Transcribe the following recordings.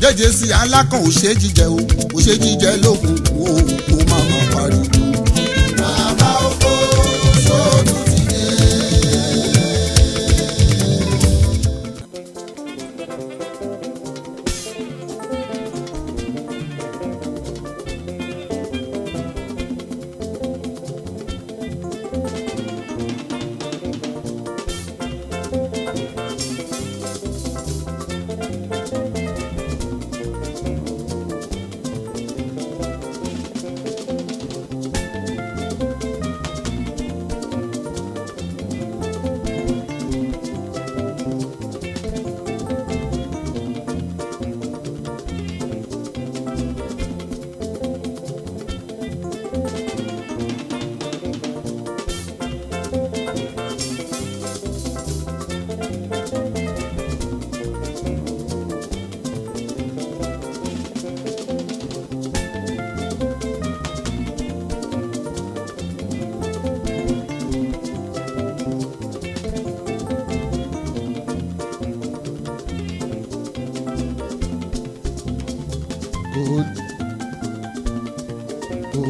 jẹ́jẹ́ sí alákàn ò ṣe jíjẹ o ò ṣe jíjẹ lókun o kò má má pariwo. bàbá oko sóòtú ti dé.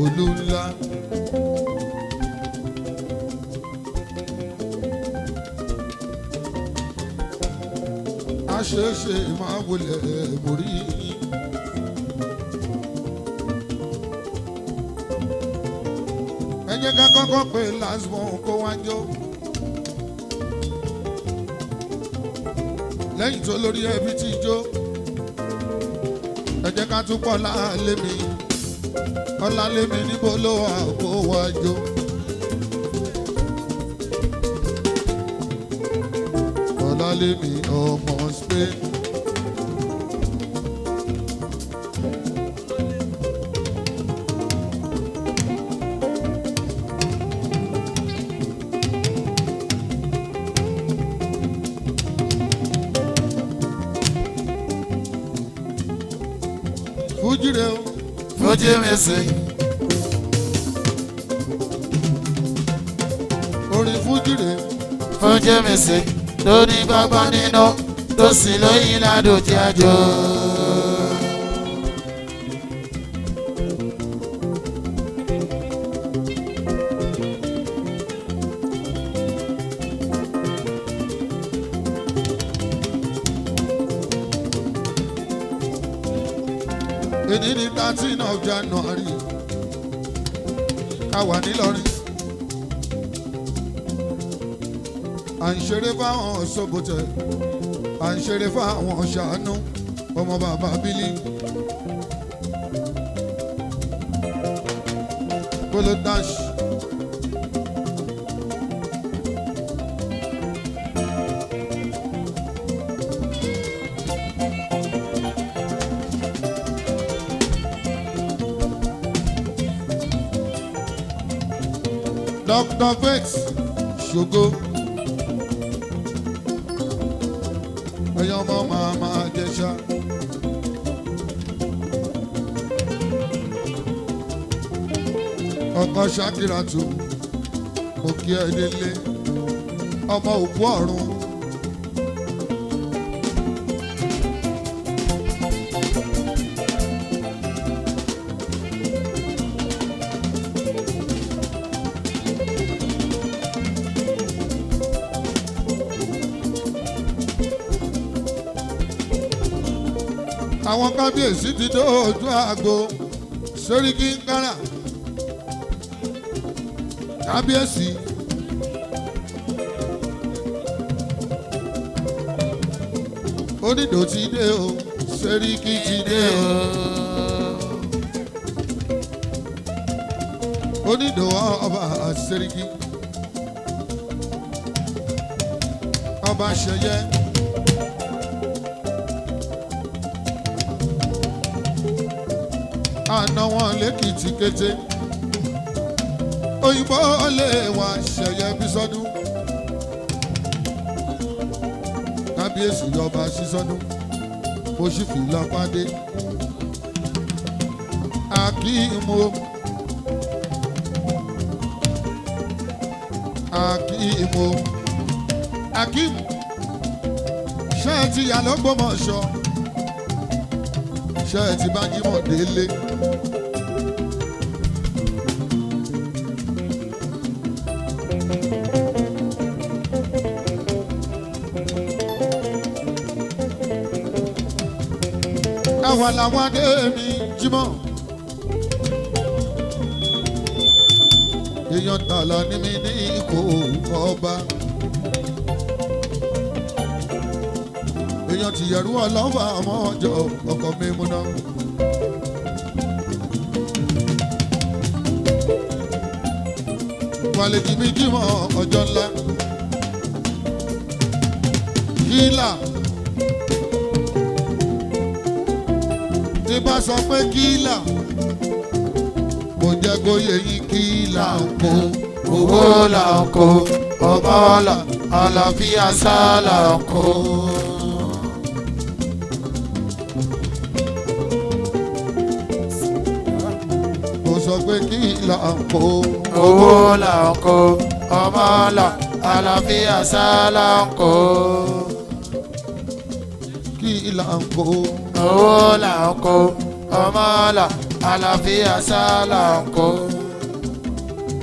Olúńlá aṣeéṣe máa wọlé borí ẹ jẹ́ ká kọ́kọ́ pé lásìmọ̀ kó wá jó lẹ́yìn tó lórí ẹbí tí jó ẹ jẹ́ ká tún pọ̀ láàlẹ́ mi. Ọlálémi níbo ló wà kó wá jó. Ọlálémi ọmọ Spain. Fújì rẹ o. Fújì music. Orin fújì rẹ. Fújì music. Lórí bàbá nínú tó sì lóyìn ládùn tí a jọ. Èdè ní 13 of January ká wà nílọrin à ń ṣeré fáwọn Sóbótẹ à ń ṣeré fáwọn Ṣàánú ọmọ bàbá Bílí Kolo Dash Dr. Vex Ṣògo ẹ̀yàn ọmọ màmá Jẹ̀ṣà ọkọ Ṣakiratu òkè ẹ̀dẹ́lé ọmọ òkú ọ̀run àwọn kábíyèsí ti dé ojú àgbo Sẹ́ríkí Ńkárà kábíyèsí Onídò ti dé o Sẹ́ríkí ti dé o Onídò ọba Sẹ́ríkí ọba Ṣẹ̀yẹ. Àná wọn lẹ́kìtì kété òyìnbó lè wá Ṣẹ̀yẹ Bísọ́dún kábíyèsí ọba Ṣísọ́dún mo sì fi lápàdé Akíìmù Akíìmù ṣé ẹ ti yà lọ́gbọ́mọṣọ́ ṣé ẹ ti bá Jímọ̀ délé. àwa làwọn adé mi Jímọ̀. èèyàn tààlà ní mi ní ikọ̀ ọba. èèyàn ti yẹ̀rú ọlọ́wọ́ àwọn ọjọ́ ọkọ̀ mi múná. wàlejì mi Jímọ̀ ọjọ́ ńlá. kílà. tí bá sọ pé kílà. mo jẹ́ kó yẹ yín kílà ń kó. owó là ń kó. ọba ọ̀la àlàáfíà sálà ń kó. sọ pé kí là ń kó. owó là ń kó. ọmọ là àlàáfíà sálà ń kó. kí là ń kó. owó là ń kó. ọmọ là àlàáfíà sálà ń kó.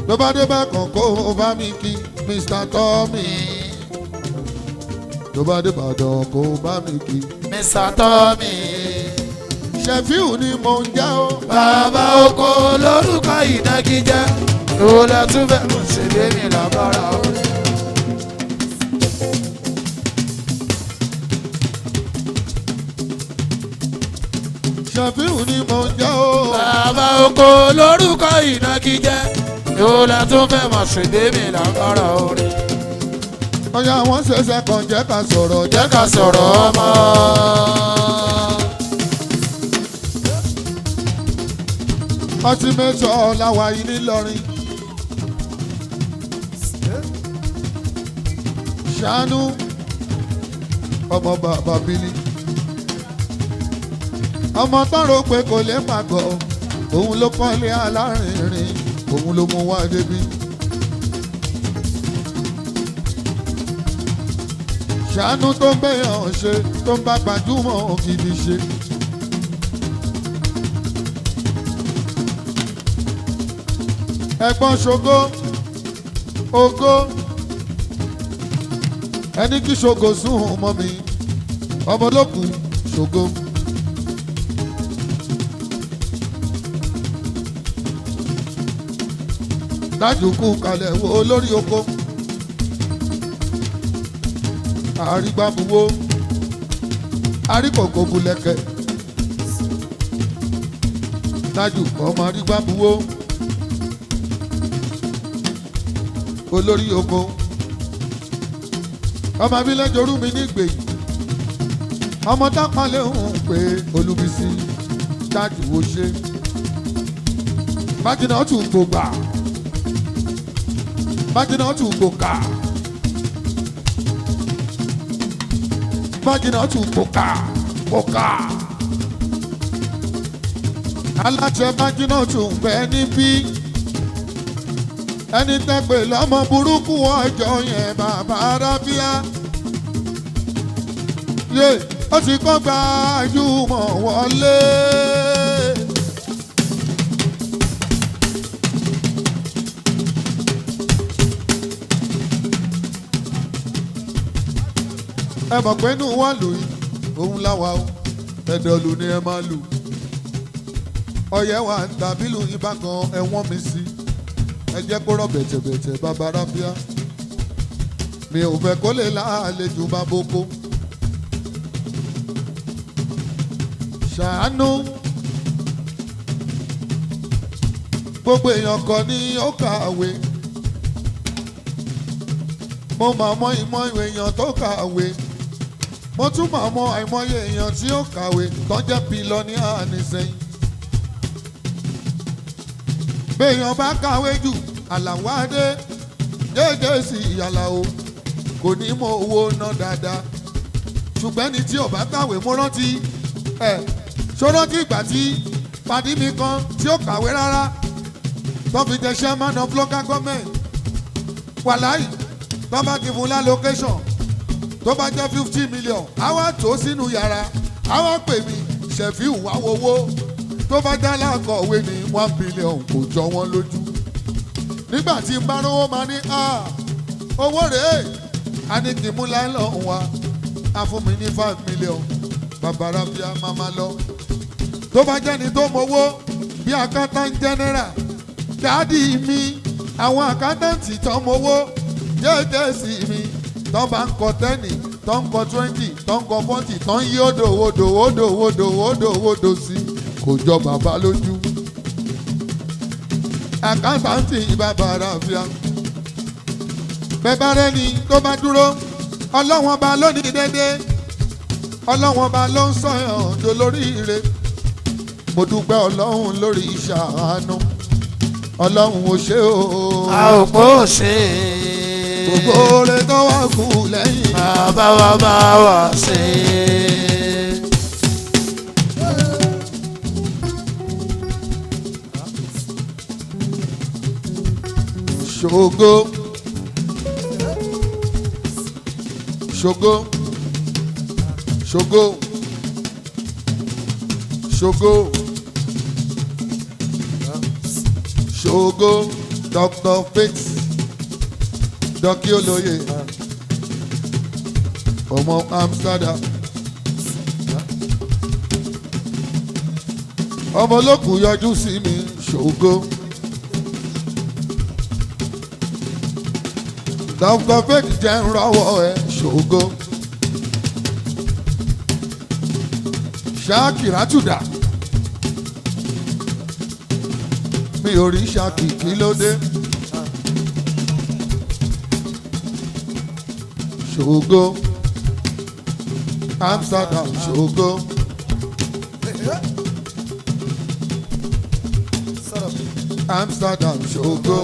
ló bá dé bá kàn kó bá mi kí Mr. Tommy. ló bá dé bàdàn kó bá mi kí Mr. Tommy. Ṣẹ̀fíù ni mò ń já o. bàbá oko lórúkọ ìnagijẹ. ìwòlẹ̀ tún fẹ́ mọ̀ ṣe lé mi lábára o. Ṣẹ̀fíù ni mò ń já o. bàbá oko lórúkọ ìnagijẹ. ìwòlẹ̀ tún fẹ́ mọ̀ ṣe lé mi lábára o. ọ̀yà wọn ṣẹ̀ṣẹ̀ kan jẹ́ ká sọ̀rọ̀ jẹ́ ká sọ̀rọ̀ ọmọ. ọtí mẹ́tọ́ làwà yìí nílọrin. ṣàánú ọmọ bàbá bílí. ọmọ tọrọ pé kò lè pàgọ́ òun ló kọ́lé alárinrin òun ló mú wá débi. ṣàánú tó ń bẹ̀yàn ṣe tó ń bá gbajúmọ̀ gidi ṣe. ẹ̀gbọ́n ṣògo ògo ẹni kí ṣògo sùn mọ́ mi ọmọ olókùn ṣògo. dájúkú kalẹ̀ wo lórí oko àrígbàbúwó àríkòkò bulẹ̀kẹ̀ dájú ọmọ àrígbàbúwó. olórí oko ọmọ abilẹ̀ jorú mi nígbèyí ọmọ tápálẹ̀ ń pè Olúbísí dájú ó ṣe májìnà tún gbògbà májìnà tún gbòkà májìnà tún gbòkà gbòkà aláṣẹ májìnà tún bẹ́ẹ̀ níbí. ẹni tẹ́pẹ̀ lọ́mọ burúkú ọjọ́ yẹn bàbá rábíà. yé ó ti kọ́ gbajúmọ̀ wọlé. ẹ mọ̀ pé inú wa lù yìí òun láwa o ẹ̀dọ̀lù ni ẹ máa lù. ọ̀yẹ́ wa ń tàbí lù yín bá kan ẹ̀wọ̀n mi sí. ẹ jẹ́ kó rọ̀ bẹ̀tẹ̀bẹ̀tẹ̀ bàbá rábíà. mi ò fẹ́ kó lè láàlejò bá boko. ṣàánú gbogbo èèyàn kan ní ó kàwé. mo máa mọ ìmọ̀ ìwé èèyàn tó kàwé. mo tún máa mọ àìmọye èèyàn tí ó kàwé tó jẹ́ bílíọ̀nìà nísìnyí. béèyàn bá kàwé jù àlàwádé jẹ́jẹ́ sí ìyàlàó kò ní mọ owó ná dáadáa. ṣùgbọ́n ẹni tí ò bá kàwé mo rántí ṣọ́rántí ìgbà tí pàdí mi kan tí ó kàwé rárá tó fi jẹ chairman of local government wàláì tó bá ti fún l'allocation tó bá jẹ́ 50 million àwa tó sínú yàrá àwa pè mí Ṣẹ̀fíù wá wowó tó bá dá lákọ̀wé ní 1 billion kò jọ wọ́n lójú. Nígbà tí n bá rówó máa ní owó rèé a ní kí n mú láìlọ́n wá a fún mi ní 5 million bàbá Ráfíà máa máa lọ. Tó bá jẹ́ni tó mowó bí accountant general dáàdì mi àwọn àkántàntì tó mowó jẹ́jẹ́ sí mi tó bá ń kọ 10 tó ń kọ 20 tó ń kọ 40 tó ń yí odò sí kò jọ bàbá lójú. Àkántàntì bàbá Ráfíà bẹ́ẹ̀ rẹ ni tó bá dúró ọlọ́wọ́n bá lónìí dédé ọlọ́wọ́n bá ló ń sọ̀yàn dolóríire. Mo dúpẹ́ Ọlọ́run lórí ìṣàánú Ọlọ́run ò ṣe o. A ò kó ṣe. Gbogbo oore tó wá kù lẹ́yìn. Bàbá wa bá wà ṣe. Ṣògo ṣògo ṣògo ṣògo ṣògo Dr. Faith Dọ́kí Olóyè ọmọ Amsterdam ọmọ olókùn yọjú sí mi ṣògo. Dr. Faith jẹ́ ń rọ́wọ́ ẹ ṣògo. Ṣáàkìrátù dà mi ò rí Ṣáàkì kí ló dé. Ṣògo Amsterdam ṣògo. Amsterdam ṣògo.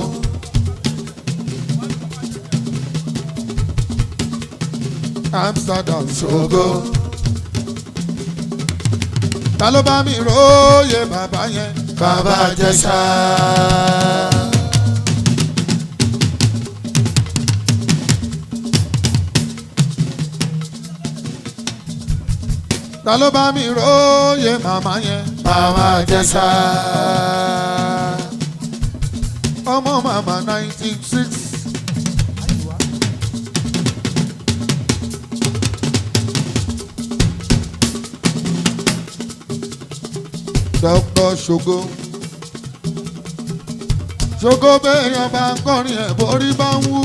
Amsterdam ṣògo. Ta ló bá mi róye bàbá yẹn? Bàbá Ìjẹ̀ṣà. Ta ló bá mi róye màmá yẹn? Bàbá Ìjẹ̀ṣà. Ọmọ màmá 96. Dr. Ṣògo. Ṣògo béèyàn bá ń kọrin ẹ̀ borí bá ń wú.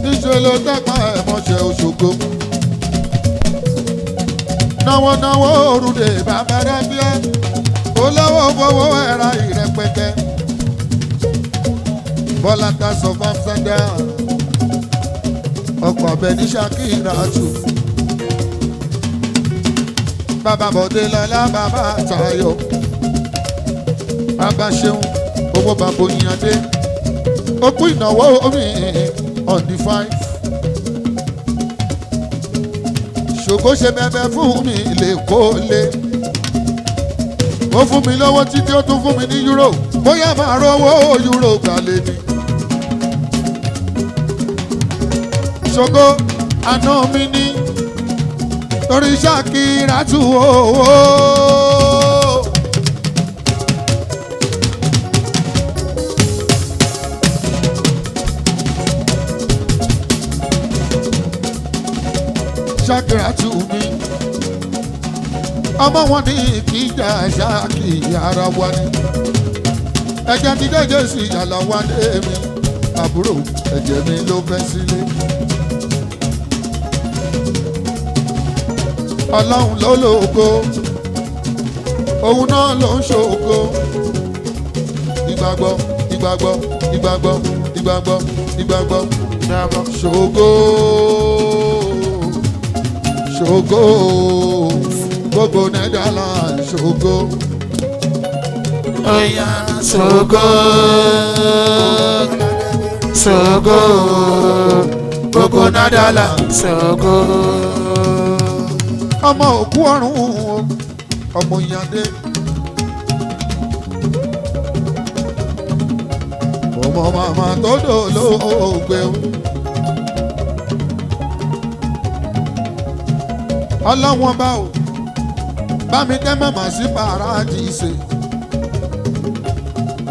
Níṣẹ́ ló tẹ́pá ẹ̀ mọ́ṣẹ́ Òṣogbo. Náwó òrùlé bàbá Ráfíà. Olówó fowó ẹ̀ra ìrẹpẹtẹ. Bọ́lá ta sọ fún Amsterdam. Ọkọ̀ ọ̀bẹ ní Ṣakírátù. Bàbá Bọ̀dé lọ́lá bàbá Táyọ̀. Bàbá Ṣeun owó bàbá Oyìnadé. Ó kú ìnáwó omi on the 5. Ṣògo ṣe bẹbẹ fún mi lè kó lé. Ó fún mi lówó títí ó tún fún mi ní euro. Bóyá máa rówó euro gbalẹ̀ ni. Ṣògo àná mi ní torí Ṣakírátù owó. Ṣakírátù mi ọmọ wọn ní ìkíjà Ṣáàkì ara wa ni ẹ̀jẹ̀ ti dẹ́jẹ́ sí ìyàlá wa ní èmi àbúrò ẹ̀jẹ̀ mi ló fẹ́ sílé. Ọlọ́run ló lógo òun náà ló ń ṣògo. Ìgbàgbọ́ ìgbàgbọ́ ìgbàgbọ́ ìgbàgbọ́ ìgbàgbọ́ ṣògo ṣògo gbogbo Netherlands ṣògo. Oya ṣògo ṣògo gbogbo Netherlands ṣògo. Ọmọ òkú ọ̀run ọmọ Ìyàndé. ọmọ màmá tó dolóògbé o. ọlọ́wọ́n bá o bá mi dẹ́ màmá sí Paradíṣe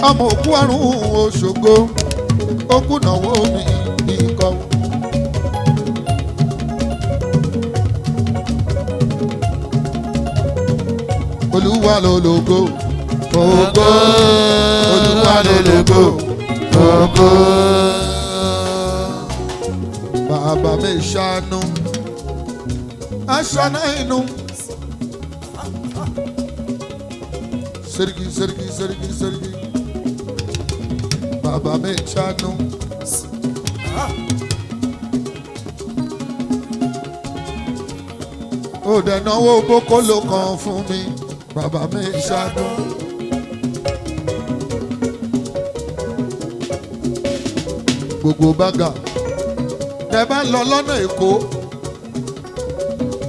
ọmọ òkú ọ̀run Òṣogbo òkú náwó mi ikọ̀. Olúwa lológo ògo Olúwa lológo ògo. Bàbá mi ṣàánú aṣáná inú. Serigi serigi serigi serigi. Bàbá mi ṣàánú. Ó dẹ̀ náwó bókóló kan fún mi. Bàbá mi ṣàánú. Gbogbo bága tẹ́ bá lọ lọ́nà Èkó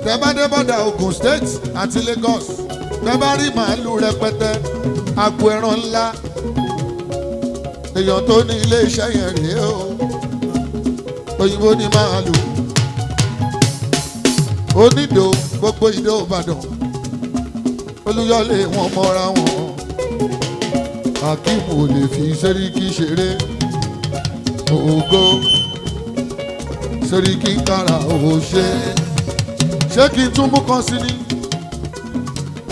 tẹ́ bá dé bọ́dà Ògùn State àti Lagos tẹ́ bá rí màálù rẹpẹtẹ agbo ẹran ńlá èèyàn tó ní ilé iṣẹ́ yẹn rèé o òyìnbó ní màálù onídò gbogbo ìdó Ìbàdàn Olúyọ̀lé wọn mọ́ra wọn Akeem ò lè fi Sẹ́ríkì ṣeré ògo Sẹ́ríkì kára òṣè ṣé kí n tún mú kan sí ni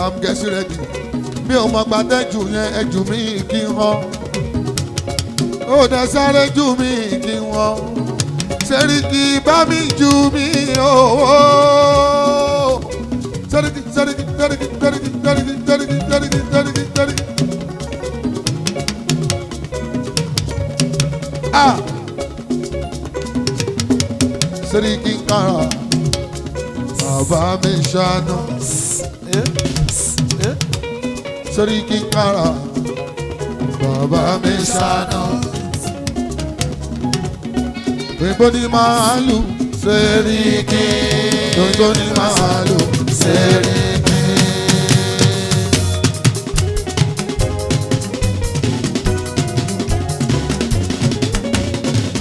I'm getting ready mi ò mọ̀ gbàtẹ́jù yẹn ẹjù mi kí n hàn ó dẹ̀ sáré jù mí kí n hàn Sẹ́ríkì bá mi jù mí òwò Sẹ́ríkì Sẹ́ríkì Sẹ́ríkì Sẹ́ríkì Sẹ́ríkì Sẹ́ríkì Sẹ́ríkì Sẹ́ríkì Sẹ́ríkì. Ah! Sẹ́ríkì kára bàbá mi ṣàánú. Sẹ́ríkì kára bàbá mi ṣàánú. Gbogbo ní màálù Sẹ́ríkì. Gbogbo ní màálù Sẹ́ríkì.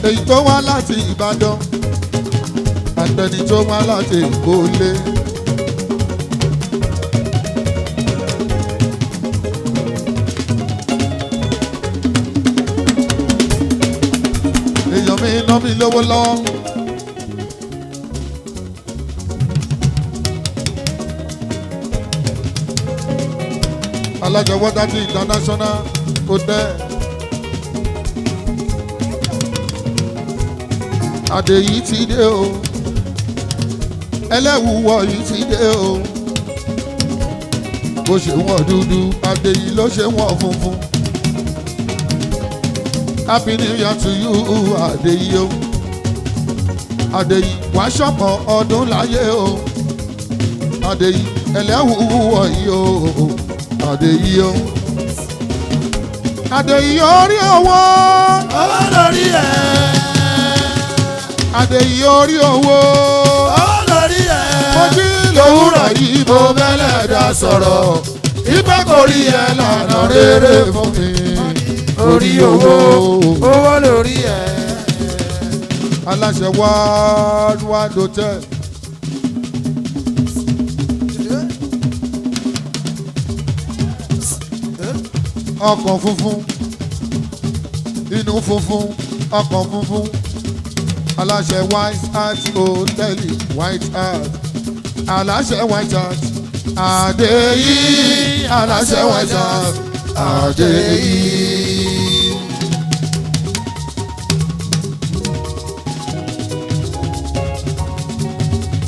Èyí tó wá láti Ìbàdàn àtẹni tó wá láti Èkó lé. Èèyàn mi ná mi lówó lọ́wọ́. Alájọ Wọ́dájì International Hotel. Adé yìí ti dé o, ẹlẹ́wùwọ̀ yìí ti dé o. Bó ṣe wọ́n dúdú, adé yìí ló ṣe wọ́n funfun. Happy New Year to you, adé yìí o. Adé yìí wàá ṣọ̀pọ̀ ọdún láyé o. Adé yìí ẹlẹ́wùwọ̀ yìí o. Adé yìí o. Adé yìí orí owó. Owó lórí ẹ̀. Adé yìí orí owó. Owó lórí ẹ̀. Mo jí lówùrọ̀ yìí mo bẹ́lẹ̀ dá sọ̀rọ̀. Ìgbà kò rí ẹ lànà rere fún mi. Orí owó. Owó lórí ẹ̀. Aláṣẹ Worldwide Hotel. Ọkàn funfun, inú funfun, ọkàn funfun. Aláṣẹ White Hart Hotel, White Hart. Aláṣẹ White Hart, Adéyí. Aláṣẹ White Hart, Adéyí.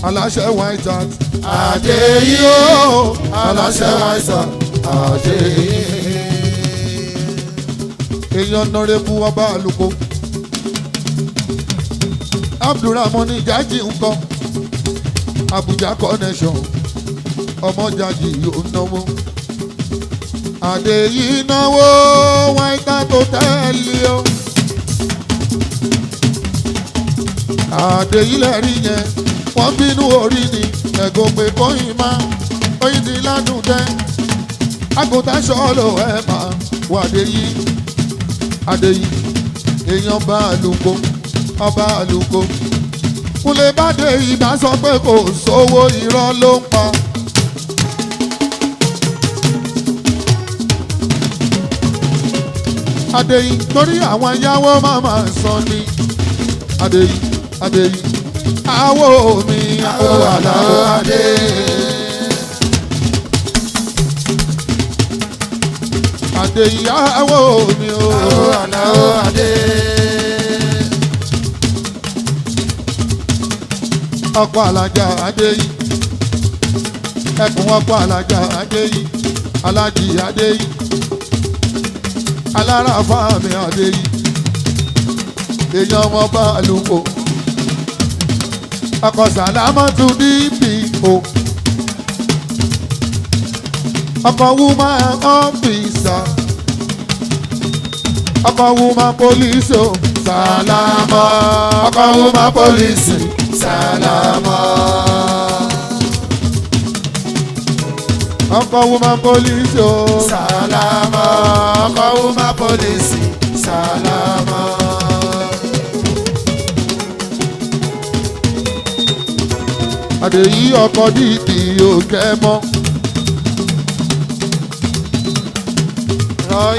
Aláṣẹ White Hart, Adéyí o. Aláṣẹ White Hart, Adéyí. Èèyàn nọrẹ́bù ọba àlùkò. Abdulrahman Jaji ńkọ́ Abuja connection ọmọ Jaji yóò náwó. Adéyí náwó White Hart Hotel o. Adéyí lẹ́rí yẹn wọ́n bínú orí ni ẹ̀gọ́ pé kóyìn má oyin ti ládùn tẹ́ àgùntàn ṣọ́ọ̀lù ẹ̀ máa wà Adéyí. Adéyí èèyàn bá àlùkò ọba àlùkò kúnlẹ̀ bàdé ìbá sọ pé kò sówó irọ́ ló ń pa. Adéyí torí àwọn yáwó máma san ni Adéyí àwọ̀ mi àwọ̀ àlàó adé. Adéyí àwọ̀ mi o àwọ̀ àlàó adé. ọkọ̀ alájà Adéyí ẹkùn ọkọ̀ alájà Adéyí alájì Adéyí alára fáàmì Adéyí èèyàn ọmọ bá àlùkò ọkọ̀ sàlámọ́tù DPO ọkọ̀ woman officer ọkọ̀ woman police o sàlámọ́ ọkọ̀ woman police sàlámọ́ ọkọ̀ woman police o Sálámọ̀ ọkọ̀ woman police sálámọ̀. Adéyí ọkọ̀ dídì òkè mọ́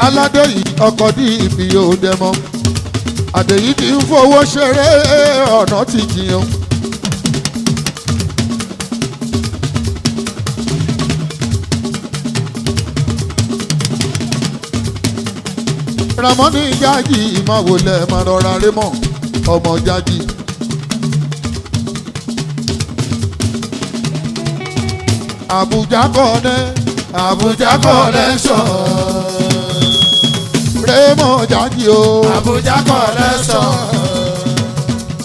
Aládéyí ọkọ̀ dídì òdẹ mọ́ Adéyí ti ń fowó ṣeré ọ̀nà ti jiyàn. Ramoni Jájì máa wọlé máa rọra rí mọ́ ọmọ Jájì. Àbújá connection Rémọ̀ Jájì o. Àbújá connection.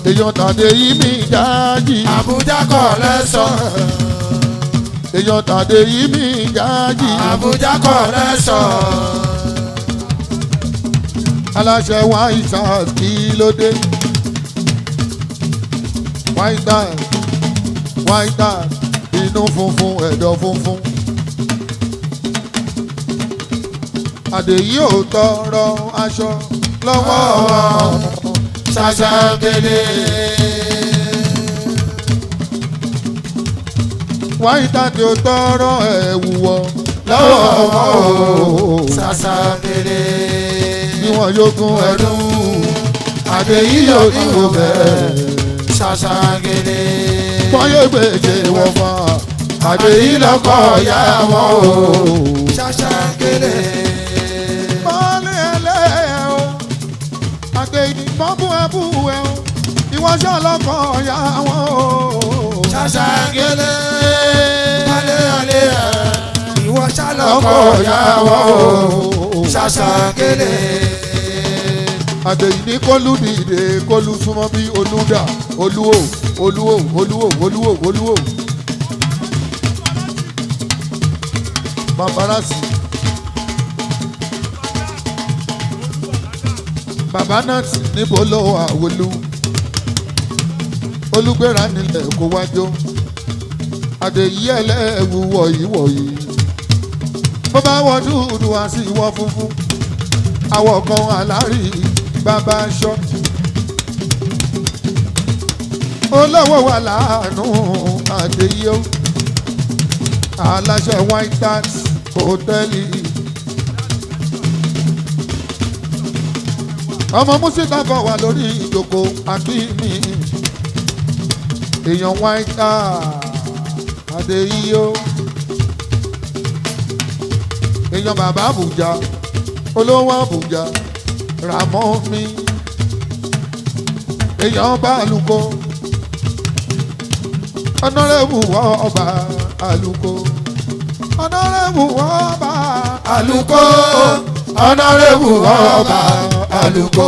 Èèyàn Tàdéyí mi Jájì. Àbújá connection. Èèyàn Tàdéyí mi Jájì. Àbújá connection. Aláṣẹ White House kí ló dé? White House inú funfun ẹ̀dọ̀ funfun. Adéyí ò tọrọ aṣọ lọ́wọ́ Ṣàṣàkèlè. White House ò tọrọ ẹ̀wù wọ̀ lọ́wọ́ Ṣàṣàkèlè. bí wọ́n yógún ẹ̀dùn Adéyí yóò ní òbẹ̀. Ṣàṣàkèlè. wọ́n yóò gbèjè wọ́n fà Adéyí lọ́kọ̀ ya wọn o. Ṣàṣàkèlè. Mọ́lẹ̀ ẹlẹ́ o Adéyí mọ́bú ẹbú ẹ o ìwọ́ṣọ́ lọ́kọ̀ ya wọn o. Ṣàṣàkèlè. Alẹ́ ìwọ ṣàlọ́kọ̀ lọ́kọ̀ ya ya wọ́n wọn o. o. Ṣàṣàkèlè. Adéyí ní kólú dìde kólú súnmọ́ bí olúdà olúwo. Babarasi bàbá náà tì níbo ló wà olúgbéra nílẹ̀ kó wájó Adéyí ẹlẹ́wù wọ̀yí bó bá wọ dúdú wá sí ìwọ funfun àwọ̀ kan alárí bàbá aṣọ olówó wà láàánú Adéyí o aláṣẹ White House hòtẹ́ẹ̀lì ọmọ Músítà kan wà lórí ìjòkó akíní èèyàn White House Adéyí o èèyàn bàbá Àbújá olówó Àbújá Ràmọ́ mi èèyàn bá àlùkò ọ̀nàrẹ́bù ọba àlùkò ọ̀nàrẹ́bù ọba Àlùkò. Honorable ọba Àlùkò.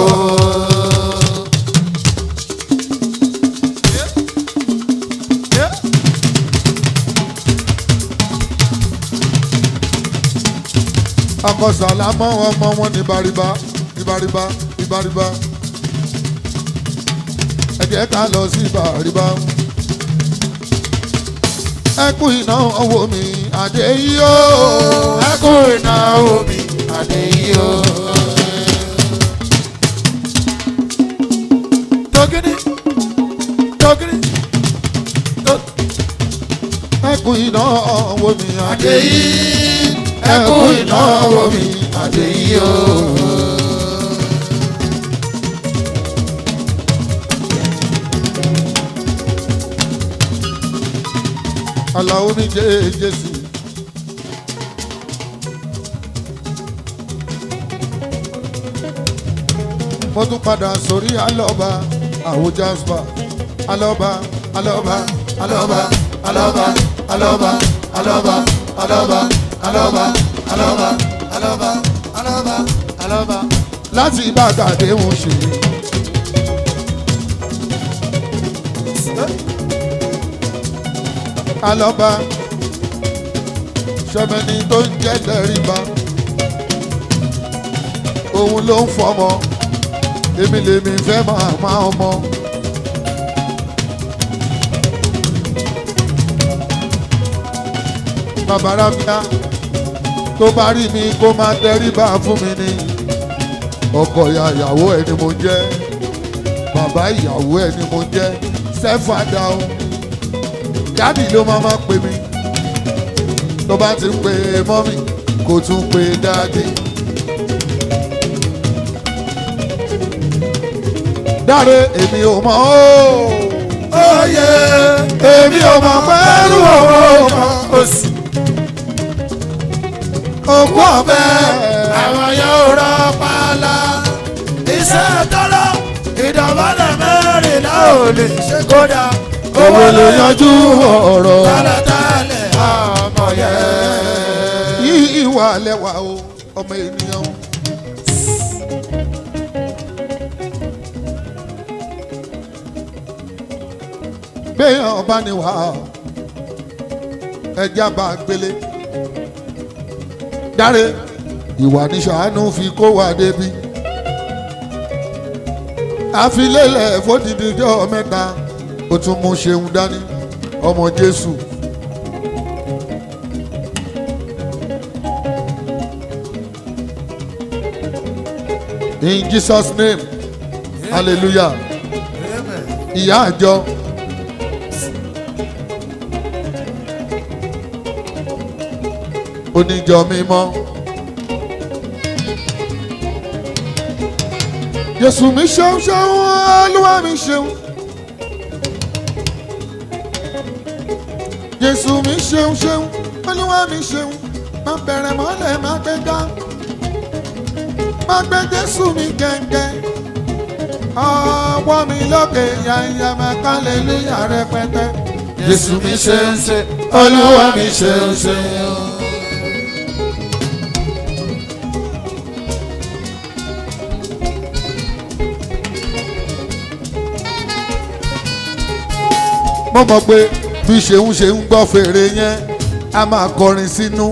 akọsàlámọ ọmọ wọn ní bariba ẹ jẹ́ ká lọ sí bariba ẹ kú ìnáwó mi Adéyí o. Ẹ kú ìnáwó mi Adéyí o. Ogiri. ẹkùn ìnáwó mi Àdèyí. Ẹkún ìnáwó mi. Àdèyí o. Àlàó mi jẹ́ Jésù. mo tún padà sórí alọ́ba àwo Jasper alọ́ba alọ́ba alọ́ba alọ́ba alọ́ba alọ́ba alọ́ba alọ́ba alọ́ba alọ́ba alọ́ba alọ́ba láti Ìbàgàdé ń ṣe. alọ́ba ṣẹ́mẹ́ni tó ń jẹ́ Tẹríba òun ló ń fọmọ èmi lèmi fẹ́ máa ọmọ. bàbá Ráfíà tó bá rí mi kó máa tẹríba fún mi ní ọkọ ìyàwó ẹ ni mo jẹ́ bàbá ìyàwó ẹ ni mo jẹ́ sẹ́fàdà o dábì ló máa pè mí tó bá ti ń pè mọ́mì kó tún pè dáàdì. Dáre èmi ò mọ̀ ó. Oyè Èmi ò mọ̀ pẹ́lú owó kan. òsì. Òkú ọ̀bẹ. Àwọn yóò rọ pálá. Iṣẹ́ tọ́lọ́ ìdọ̀bálẹ̀ mẹ́rìnlá ò lè ṣe kódà. Owó ló yanjú ọ̀rọ̀. Tálẹ̀tálẹ̀ ọmọ yẹn. Yí ìwà lẹ́wà o, ọmọ ènìyàn. Béèyàn bá ní wà á, ẹja bá gbélé. Dáre, ìwà ní ṣàánú fi kó wa débi. Àfilélẹ̀ fódìdíjọ́ mẹ́ta, ó tún mú Ṣeun dání, ọmọ Jésù. In Jesus' name, hallelujah. Ìyá àjọ. Oníjọ mímọ́. Jésù mi ṣeun ṣeun, Olúwa mi ṣeun. Jésù mi ṣeun ṣeun, Olúwa mi ṣeun. Má bẹ̀rẹ̀ mọ́lẹ̀ má gbé dá. Má gbé Jésù mi gẹ́gẹ́. Ọwọ́ mi lókè yàyà máa hallelujah rẹpẹtẹ. Jésù mi ṣeun ṣe, Olúwa mi ṣeun ṣe. Mo mọ̀ pé bí Ṣeun ṣe ń gbọ́ fèrè yẹn a máa kọrin sínú.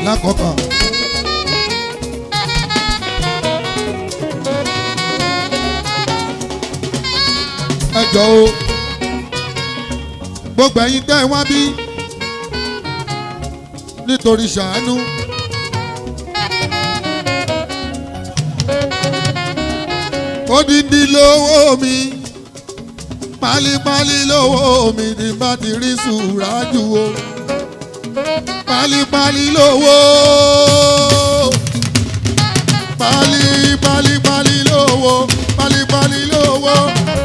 Lákọ̀ọ́kọ́. Ẹ jọ̀ọ́ o, gbogbo ẹ̀yin tẹ́ ẹ wá bí nítorí ṣàánú. Odindi lówó mi, pálípálí lówó mi ní bá ti rí Sùrájù o. Pálípálí lówó, pálípálí lówó, pálípálí lówó,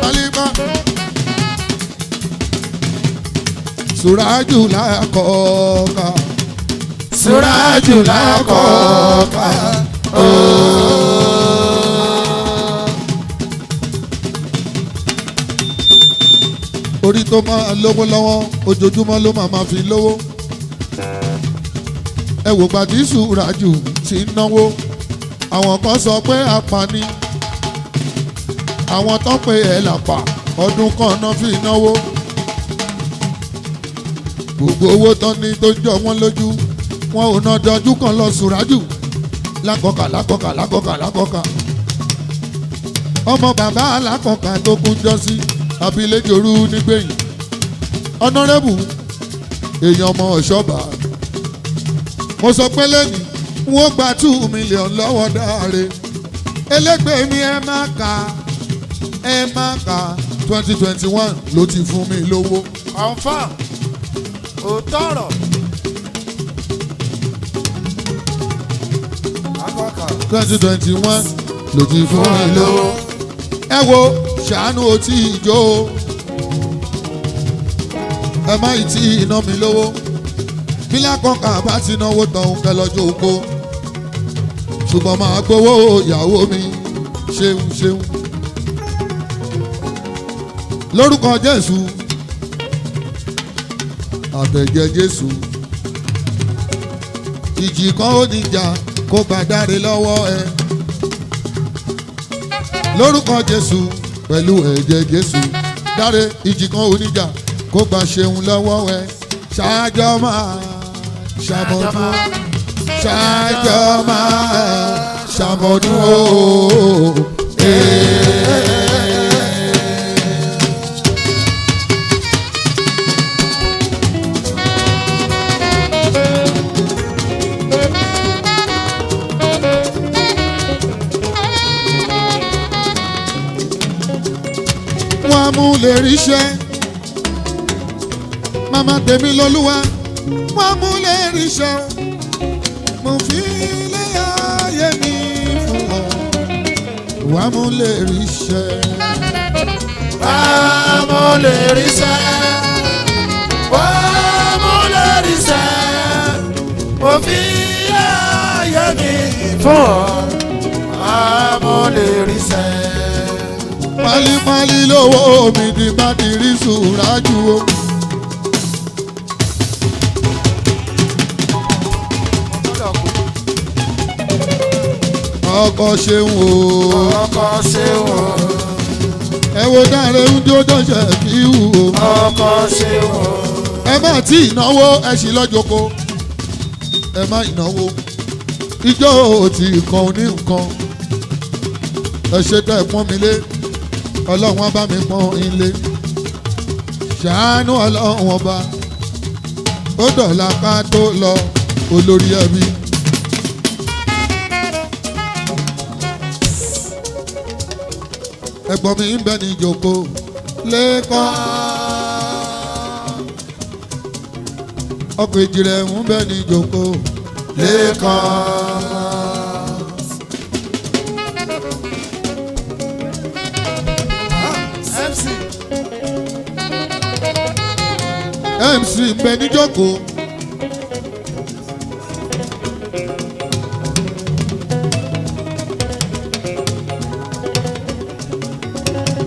pálípálí. Sùrájù lákọ̀ọ́kà. Sùrájù lákọ̀ọ́kà. Orí tó máa lówó lọ́wọ́ ojoojúmọ́ ló máa fi lówó. Ẹ wò gbà tí Sùrájù ti ń náwó àwọn kan sọ pé apani àwọn tó pé ẹ làpà ọdún kan náà fi náwó gbogbo owó tán ní tó jọ wọ́n lójú wọn ò ná dọjú kan lọ sùrájù lákọ̀ọ́kà lákọ̀ọ́kà lákọ̀ọ́kà lákọ̀ọ́kà ọmọ bàbá alákọ̀ọ́kà tó kún jọ sí abiléjòrú nígbẹ̀yìn ọ̀nàrẹ́bù èèyàn ọmọ ọ̀ṣọ́bà mo sọ pé lẹ́yìn wọ́n gba 2 million lọ́wọ́ Dáre ẹlẹ́gbẹ́ mi ẹ má kà 2021 ló ti fún mi lówó. confam ò tọrọ. 2021 ló ti fún mi lówó. ẹ wo ṣàánú otí ìjó ẹ má ì tí iná mi lówó bílá kọ́kà bá ti náwó tán kẹ lọ́jọ́ oko ṣùgbọ́n máa gbowó ìyàwó mi ṣeun ṣeun lórúkọ Jésù àtẹ̀jẹ́ Jésù ìjì kan ó níjà kó gbà Dáre lọ́wọ́ ẹ lórúkọ Jésù pẹ̀lú ẹ̀jẹ̀ Jésù Dáre ìjì kan ó níjà kó gbà Ṣeun lọ́wọ́ ẹ ṣáájọ́ máa ṣàmọ̀dún ṣáájọ́ máa ṣàmọ̀dún ooo. Wọ́n mú lè ríṣẹ́ màmá tèmi lọ́lúwa wọ́n mú lè ríṣẹ́ mo fi lé ayé mi fún ọ wọ́n mú lè ríṣẹ́. wọ́n mú lè ríṣẹ́ wọ́n mú lè ríṣẹ́ mo fi lé ayé mi fún ọ wọ́n mú lè ríṣẹ́. Pálípálí lówó mi ti bá ti rí Sùrájù o. Ọkọ Ṣeun o. ọkọ Ṣeun o. Ẹ wo Dáre ń jó dọ́ṣẹ̀ kí wù o. ọkọ Ṣeun o. Ẹ má tí ìnáwó ẹ sì lọ́jọ́kọ. Ẹ má ìnáwó. Ijó ti kan ní nǹkan. Ẹ ṣe tẹ́ ẹ pọ́n mi lé. Ọlọ́run á bá mi pọ́n ilé ṣàánú Ọlọ́run ọba ó dọ̀la ká tó lọ olórí ẹbí. Ẹ̀gbọ́n mi ń bẹ ní ìjòkó lẹ́kọ̀ọ́ ọkọ̀ èjì rẹ̀ ń bẹ ní ìjòkó lẹ́kọ̀ọ́. MC ń bẹ níjókòó.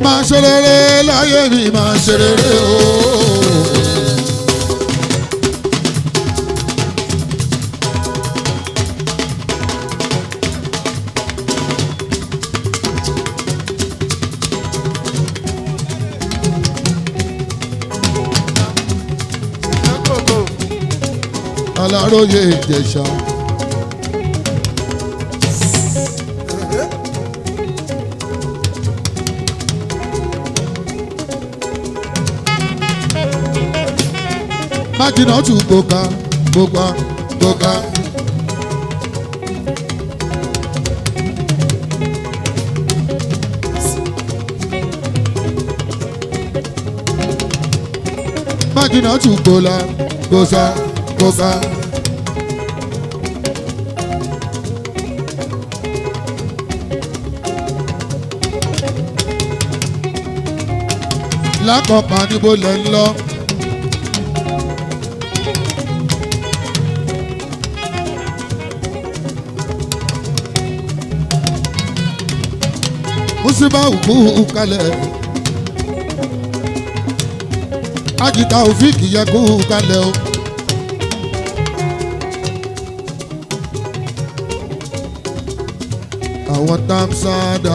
Máa ṣe rere láyé mi máa ṣe rere o. Aláròyé Ìjẹ̀ṣà. Májìnà tún gbòkà gbòkà gbòkà. Májìnà tún gbòlà gbòsà gbòkà. Lákọ̀ọ́pá níbo lẹ̀ ń lọ. Musibau kú kalẹ̀. Ajita Òfìkì yẹ kú kalẹ̀ o. àwọn tamsada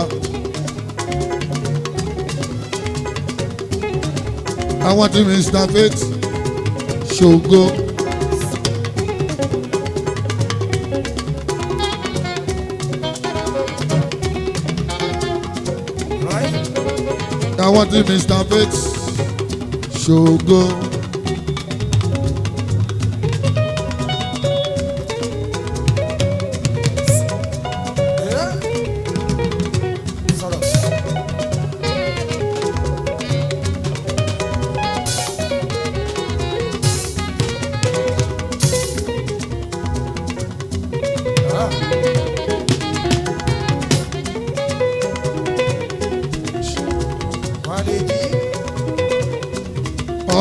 àwọn tí Mr. Faith ṣògo àwọn tí Mr. Faith ṣògo.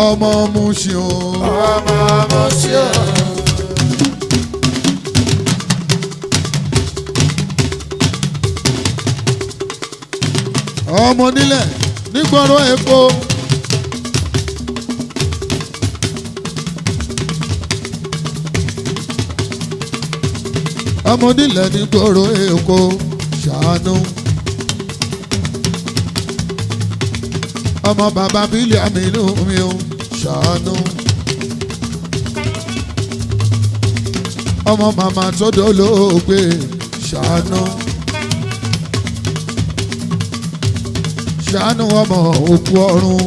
Ọmọ Mushin o. Ọmọ Mushin o. Ọmọ nílẹ̀ nígboro Èkó. Ọmọ nílẹ̀ nígboro Èkó ṣàánú. Ọmọ bàbá bílẹ̀ àmínú mi ò ṣàánú. Ọmọ màmá tó dolóògbé ṣàánú. Ṣàánú ọmọ òkú ọ̀run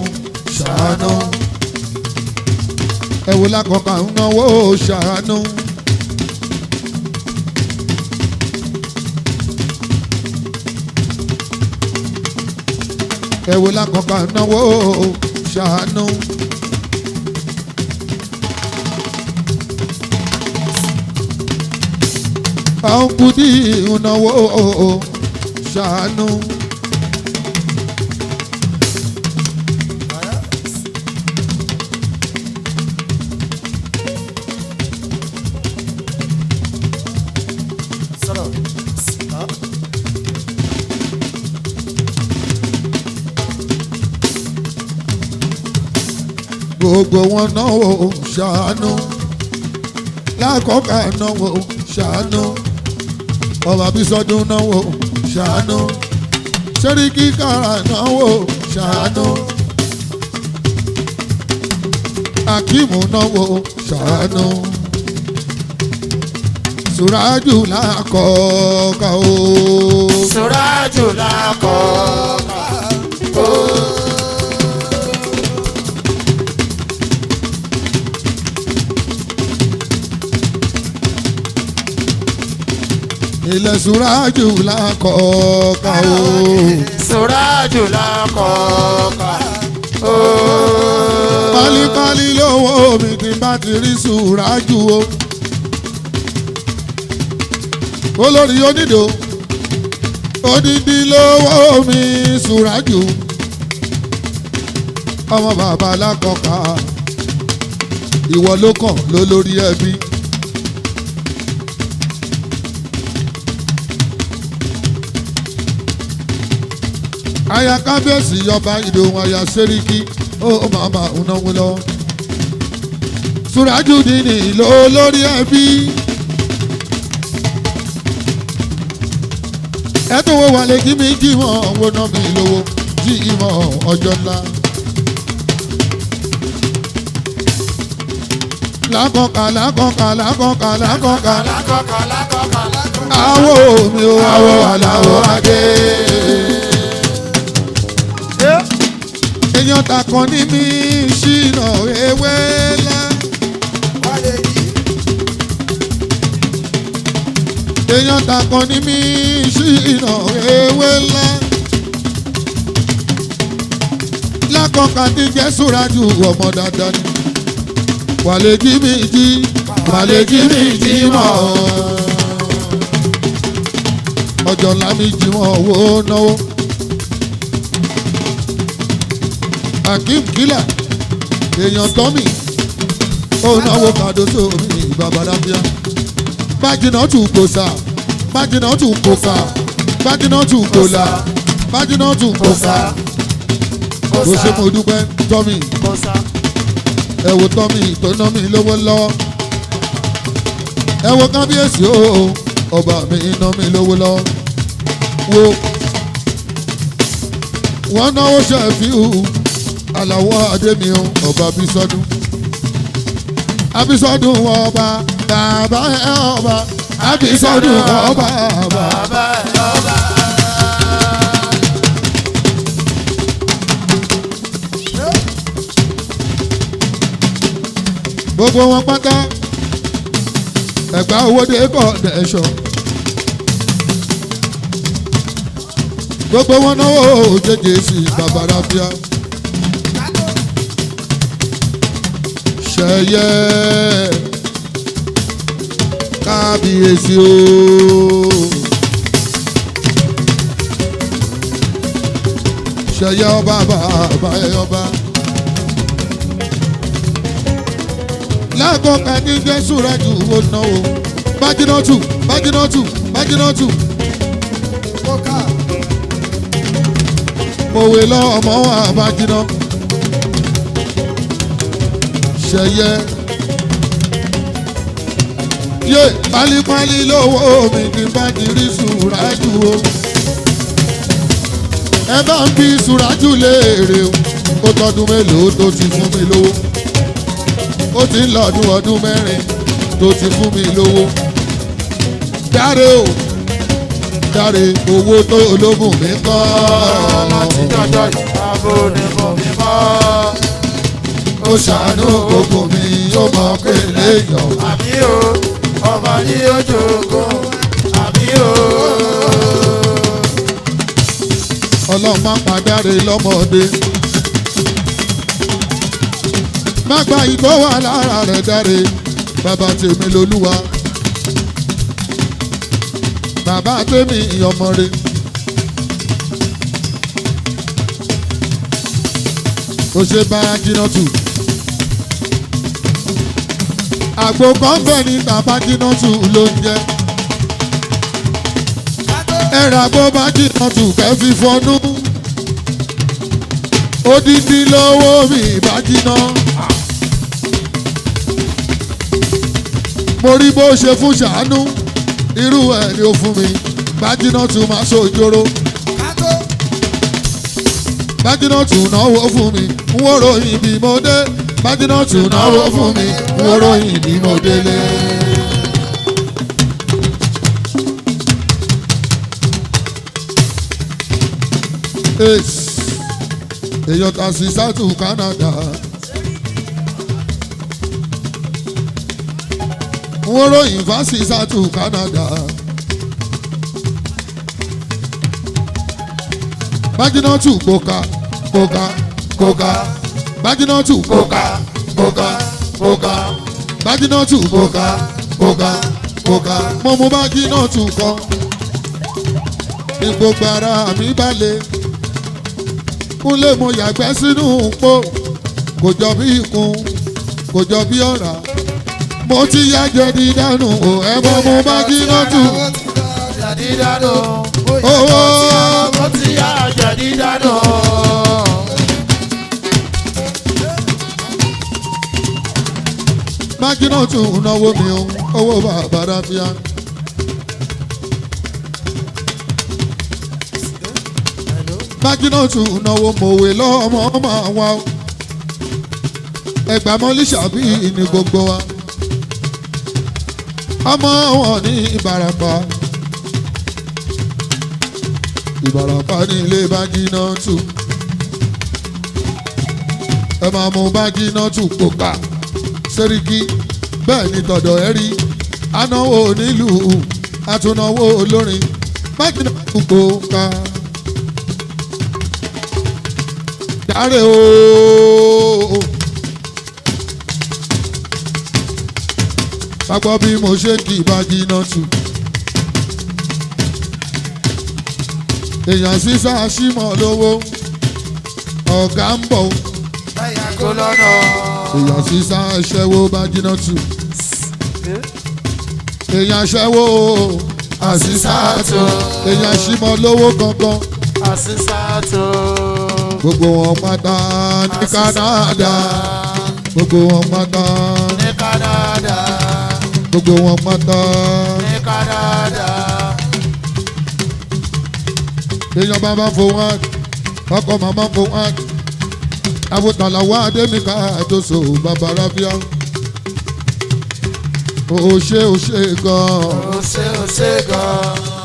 ṣàánú. Ẹ̀wò lákọ̀ọ́kà ń náwó ṣàánú. Ẹ̀wò lákọ̀ọ́kà ń náwó ṣàánú. Àwọn kùdí ń náwó ṣàánú. Gbogbo wọn náwó ṣàánú. Lákọ̀ọ́kà náwó ṣàánú. Ọba Bísọ́dún náwó ṣàánú. Sẹ́ríkì Kára náwó ṣàánú. Akíìmù náwó ṣàánú. Sùrájù lákọ̀ọ́kà o. Sùrájù lákọ̀ọ́kà o. Ilẹ̀ Sùrájù lákọ̀ọ́kà o. Sùrájù lákọ̀ọ́kà o. Pálípálí lówó mi tí bá ti rí Sùrájù o. Olórí onídò odidi lówó mi Sùrájù. Ọmọ bàbá lákọ̀ọ́kà ìwọ ló kàn lólórí ẹbí. Aya kábíyèsí ọba Ìdòwú aya Sẹ́ríkì ó màmá ònàwó lọ. Sùrájù dìní ló lórí ẹbí. Ẹ̀tọ́ wo wà lè kí mi jí mọ́ owó náà mi lówó jí mọ́ ọjọ́ ńlá. Lákọ̀ọ́kà lákọ̀ọ́kà lákọ̀ọ́kà lákọ̀ọ́kà Lákọ̀ọ́kà lákọ̀ọ́kà lákọ̀ọ́kà. àwọ̀ mi ò àwọ̀ àlàwọ̀ adé. Èèyàn takàn ní mi ṣìnà ewé ńlá. Èèyàn takàn ní mi ṣìnà ewé ńlá. Lákọ̀ọ́kà ti jẹ́ Sùrájù ọmọ dandan ni. Wàlé jí mi jí, wàlé jí mi jí mọ́. Ọjọ́ ńlá mi jí mọ́ owó náwó. Akeem Killer èèyàn tọ́mì ó náwó kàdóso mi babalábíà. Bájínà tù kòsà, bájínà tù kòkà, bájínà tù kòlà, bájínà tù kòsà. Bó ṣe mo dúpẹ́ tọ́mì. Ẹ wo tọ́mì tó ná mi lówó lọ́wọ́. Ẹ wo kábíyèsí o ọba mi ná mi lówó lọ́wọ́. wo wọ́n náwó ṣẹ̀fíù aláwọ̀ adémiyan ọba Abísọ́dún Abísọ́dún ọba bàbá ẹ̀ ọba Abísọ́dún ọba bàbá ẹ̀ ọba. gbogbo wọn pátá Ẹ̀gbá Owódé kọ̀ọ̀dẹ̀ṣọ̀ gbogbo wọn náwó jẹjẹ sí bàbá ráfíà Ṣẹ̀yẹ kábíyèsí o Ṣẹ̀yẹ ọba bàbá ẹ ọba lákọ̀ọ́ká ní jésù rẹ̀ jù ó náwó Bájínátù Bájínátù Bájínátù mòwe lọ́mọ wa Bájíná Ṣẹ̀yẹ yé pálípálí lówó mi kí n bá ti rí Sùrájù o ẹ bá ń bí Sùrájù léèrè o ó tọdún mélòó tó ti fún mi lówó ó ti ń lọ́dún ọdún mẹ́rin tó ti fún mi lówó dáre o dáre owó tó ológun mi kọ́ láti jọjọ ìpàbò ni mo fi mọ́. ó ṣàánú gbogbo mi ó mọ̀ pé léèyàn. àmì o ọmọ ní ojoogun àmì o. Ọlọ́run má pa dáre lọ́mọdé má gba ìtọ́ wà lára rẹ̀ dáre bàbá tèmi lolúwa bàbá tèmi ọmọ rẹ̀ ó ṣe Bájínátù àgbo kọ́ńfẹ́ ní Bájínátù ló ń jẹ́ ẹ̀rọ àgbo Bájínátù kẹ́fí fọnú odidi lówó mi Bájíná mo rí bó ṣe fún ṣàánú irú ẹ̀ ni ó fún mi Bájínátù máa ṣòjóró Bájínátù náwó fún mi n ó ròyìn bí mo dé Bájínátù náwó fún mi n ó ròyìn bí mo délé. èèyàn ta sí sátú Canada n ó ròyìn fásitì sátú Canada. Bájínátù kóka kóka kóka Bájínátù kóka kóka kóka Bájínátù kóka kóka kóka mo mú Bájínátù kọ ní gbogbo ara mi balẹ̀ kúnlé mo yàgbẹ́ sínú pò kò jọ bí ikùn kò jọ bí ọ̀rá mo ti yá jẹ̀dí dànù o ẹ mọ́ mú Bájínátù owó mo ti yá jẹ̀dí dànù. Bájínátù náwó mi o owó bàbá ráfíà. Bájínátù náwó mòwe lọ́mọ máa wá o Ẹ̀gbá mọ́lísàbí ní gbogbo wa ọmọ wọn ní Ìbàràpá Ìbàràpá ní ilé Bájínátù ẹ máa mú Bájínátù kóka Sẹ́ríkì bẹ́ẹ̀ ni tọ̀dọ̀ ẹ rí anáwó nílùú àtúnáwó olórin Bájínátù kóka dáre ooo pápá bí mo ṣe kí Bájínátù èèyàn sísá símọ̀ lówó ọ̀gá ń bọ̀ kó lọ́nà. èèyàn sísá aṣẹ́wó Bájínátù èèyàn aṣẹ́wó àṣìṣàtò èèyàn símọ̀ lówó gangan àṣìṣàtò gbogbo wọn pátá ní Canada gbogbo wọn pátá ní Canada gbogbo wọn pátá ní Canada. èèyàn bàbá fowán ọkọ màmá fowán àwòtàlàwọ adémíkà àtòsò bàbá ráfíà ó ṣe gan. ó ṣe gan.